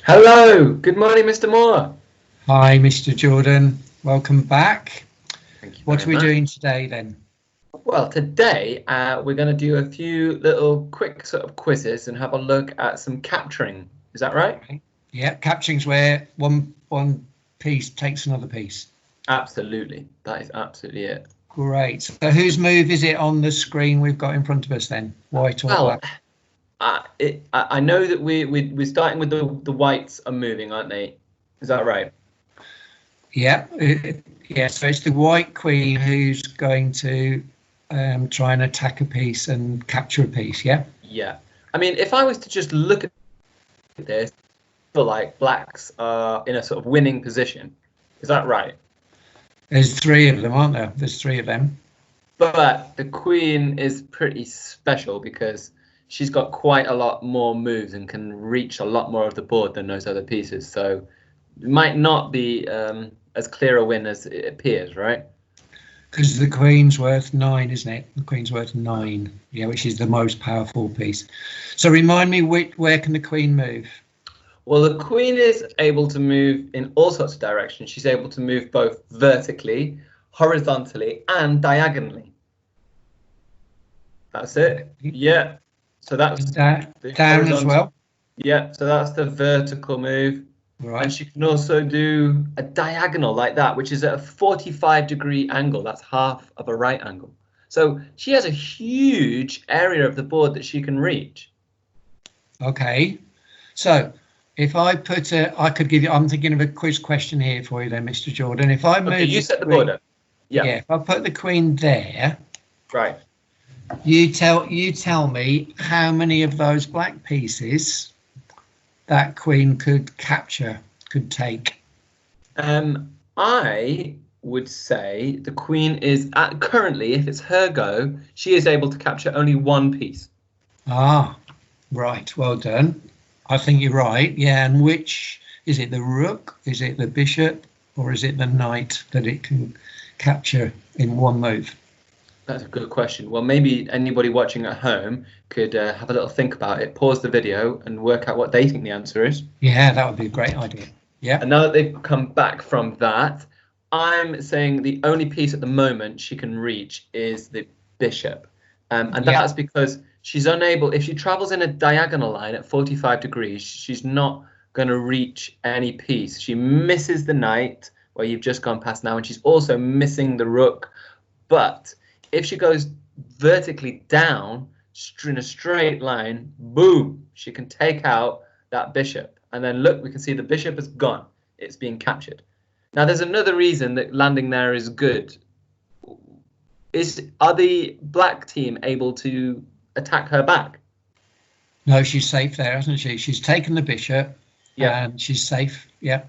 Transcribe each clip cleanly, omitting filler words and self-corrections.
Hello, good morning, Mr. Moore. Hi, Mr. Jordan. Welcome back. Thank you What very are we much. doing today then? Well, today we're going to do a few little quick sort of quizzes and have a look at some capturing. Is that right? Okay. Yeah, capturing's where one piece takes another piece. Absolutely. That is absolutely it. Great. So whose move is it on the screen we've got in front of us then? White or Well, black? I know that we're starting with the whites are moving, aren't they? Is that right? Yeah, yeah. So it's the white queen who's going to try and attack a piece and capture a piece. Yeah. Yeah. I mean, if I was to just look at this, I feel like blacks are in a sort of winning position. Is that right? There's three of them, aren't there? There's three of them. But the queen is pretty special because she's got quite a lot more moves and can reach a lot more of the board than those other pieces. So it might not be as clear a win as it appears, right? Because the queen's worth 9, isn't it? The queen's worth 9, yeah, which is the most powerful piece. So remind me, where can the queen move? Well, the queen is able to move in all sorts of directions. She's able to move both vertically, horizontally, and diagonally. That's it. Yeah. So that's Down the as well. Yeah, so that's the vertical move. Right. And she can also do a diagonal like that, which is at a 45-degree angle. That's half of a right angle. So she has a huge area of the board that she can reach. Okay. So if I put I could give you, I'm thinking of a quiz question here for you then, Mr. Jordan. If I move Okay, you set the board up. Yeah, if I put the queen there, Right. you tell me how many of those black pieces that queen could capture, could take. I would say the queen is currently, if it's her go, she is able to capture only one piece. Ah, right. Well done. I think you're right. Yeah. And which is it? The rook? Is it the bishop? Or is it the knight that it can capture in one move? That's a good question. Well, maybe anybody watching at home could have a little think about it, pause the video, and work out what they think the answer is. Yeah, that would be a great idea. Yeah. And now that they've come back from that, I'm saying the only piece at the moment she can reach is the bishop. And Yeah. that's because she's unable, if she travels in a diagonal line at 45 degrees, she's not going to reach any piece. She misses the knight, where you've just gone past now, and she's also missing the rook. But if she goes vertically down in a straight line, boom, she can take out that bishop. And then look, we can see the bishop is gone. It's being captured. Now, there's another reason that landing there is good. Are the black team able to attack her back? No, she's safe there, hasn't she? She's taken the bishop. Yeah. And she's safe. Yeah.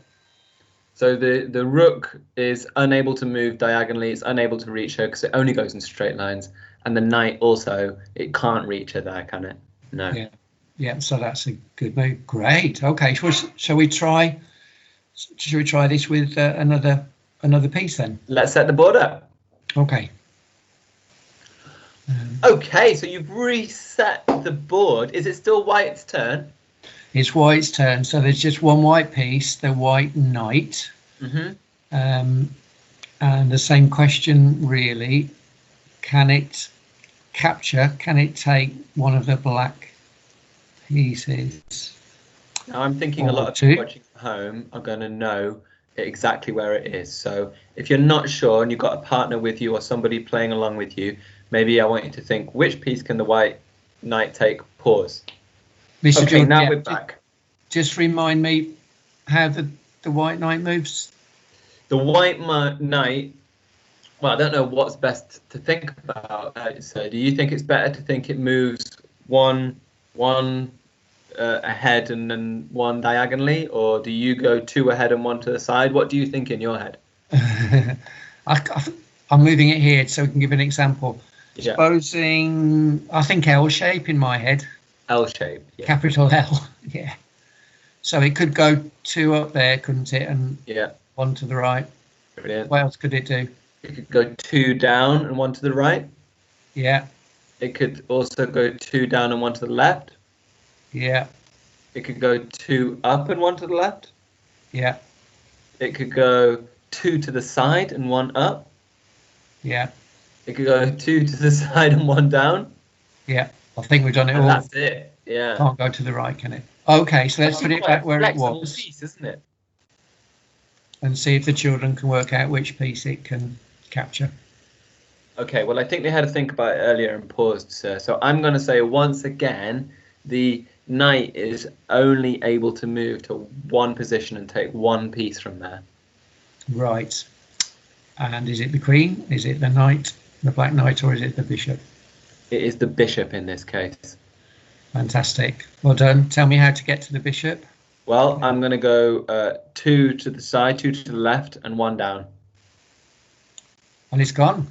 So the rook is unable to move diagonally. It's unable to reach her because it only goes in straight lines. And the knight also, it can't reach her there, can it? No. Yeah. Yeah. So that's a good move. Great. Okay. Shall we try? Should we try this with another piece then? Let's set the board up. Okay. Okay, so you've reset the board. Is it still white's turn? It's white's turn. So there's just one white piece, the white knight. Mm-hmm. And the same question really. Can it capture? Can it take one of the black pieces? Now I'm thinking a lot of people watching at home are going to know exactly where it is. So if you're not sure and you've got a partner with you or somebody playing along with you, maybe I want you to think, which piece can the white knight take? Pause. Mr. Okay, Jordan, now we're back. Just remind me how the white knight moves. The white knight, well, I don't know what's best to think about. So do you think it's better to think it moves one ahead and then one diagonally, or do you go two ahead and one to the side? What do you think in your head? I'm moving it here so we can give an example. Yeah. Supposing, I think L shape in my head. L shape. Yeah. Capital L. Yeah. So it could go two up there, couldn't it? And yeah, one to the right. Brilliant. What else could it do? It could go two down and one to the right. Yeah. It could also go two down and one to the left. Yeah. It could go 2 up and 1 to the left. Yeah. It could go 2 to the side and 1 up. Yeah. It could go 2 to the side and 1 down. Yeah. I think we've done it And all. that's it. Yeah. Can't go to the right, can it? Okay, so let's put it back where it was. Piece, isn't it? And see if the children can work out which piece it can capture. Okay, well, I think they had to think about it earlier and paused, sir. So I'm going to say once again, the knight is only able to move to one position and take one piece from there. Right. And is it the queen? Is it the knight, the black knight, or is it the bishop? It is the bishop in this case. Fantastic. Well done. Tell me how to get to the bishop. Well, I'm going to go 2 to the side, 2 to the left, and 1 down. And it's gone.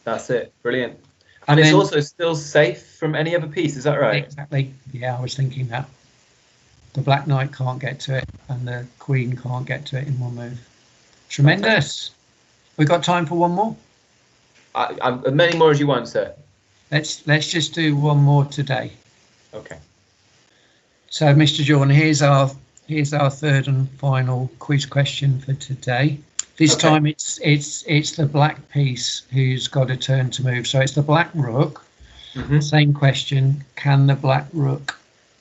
That's it. Brilliant. And it's also still safe from any other piece. Is that right? Exactly. Yeah, I was thinking that. The black knight can't get to it, and the queen can't get to it in one move. Tremendous. We've got time for one more. As many more as you want, sir. Let's just do one more today. Okay. So, Mr. Jordan, here's our third and final quiz question for today. This time it's the black piece who's got a turn to move. So it's the black rook. Same question: can the black rook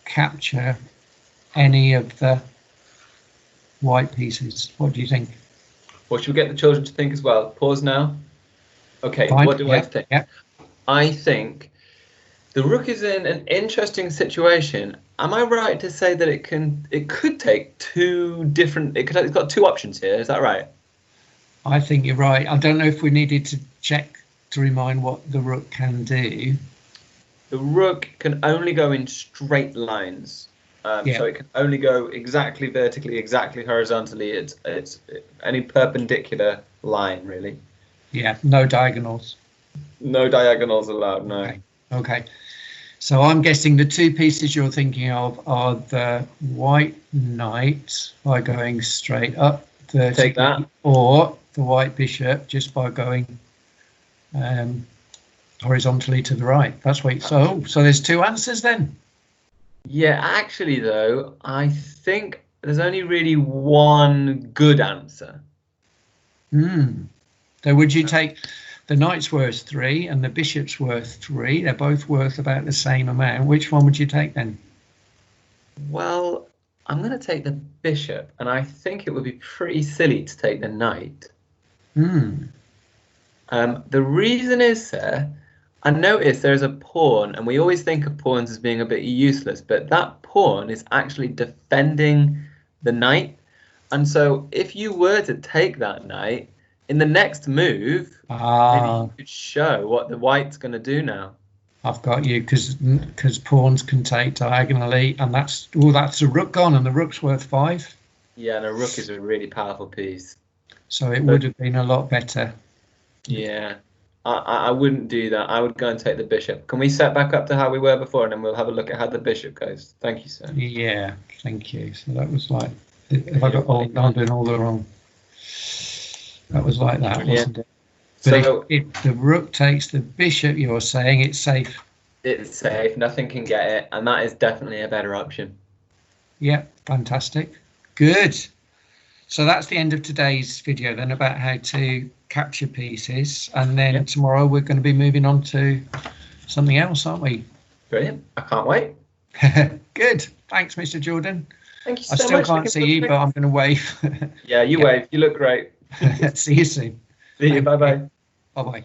capture any of the white pieces? What do you think? Well, should we get the children to think as well? Pause now. Okay. Fine. What do I think? Yeah. I think the rook is in an interesting situation. Am I right to say that it could take it's got 2 options here? Is that right? I think you're right. I don't know if we needed to check to remind what the rook can do. The rook can only go in straight lines. So it can only go exactly vertically, exactly horizontally. It's any perpendicular line, really. Yeah, no diagonals. No diagonals allowed, no. Okay. So I'm guessing the 2 pieces you're thinking of are the white knight by going straight up vertically, Take that. Or the white bishop just by going horizontally to the right. That's what. So there's 2 answers then. Yeah, actually, though, I think there's only really one good answer. So would you take the knight's worth 3 and the bishop's worth 3? They're both worth about the same amount. Which one would you take then? Well, I'm going to take the bishop, and I think it would be pretty silly to take the knight. The reason is, sir, I noticed there's a pawn, and we always think of pawns as being a bit useless, but that pawn is actually defending the knight. And so if you were to take that knight, in the next move, maybe you could show what the white's going to do now. I've got you, because pawns can take diagonally, and that's a rook gone, and the rook's worth 5. Yeah, and a rook is a really powerful piece. So it would have been a lot better. Yeah, I wouldn't do that. I would go and take the bishop. Can we set back up to how we were before, and then we'll have a look at how the bishop goes? Thank you, sir. Yeah, thank you. So that was like, if I got I'm doing all the wrong. That was like that, wasn't it? But so if the rook takes the bishop, you're saying it's safe. It's safe. Nothing can get it, and that is definitely a better option. Yeah, fantastic. Good. So that's the end of today's video then about how to capture pieces, and then tomorrow we're going to be moving on to something else, aren't we? Brilliant. I can't wait. Good. Thanks, Mr. Jordan. Thank you so much. I still can't see you, but I'm going to wave. Yeah, you wave. You look great. See you soon. See you. Bye-bye. Bye-bye.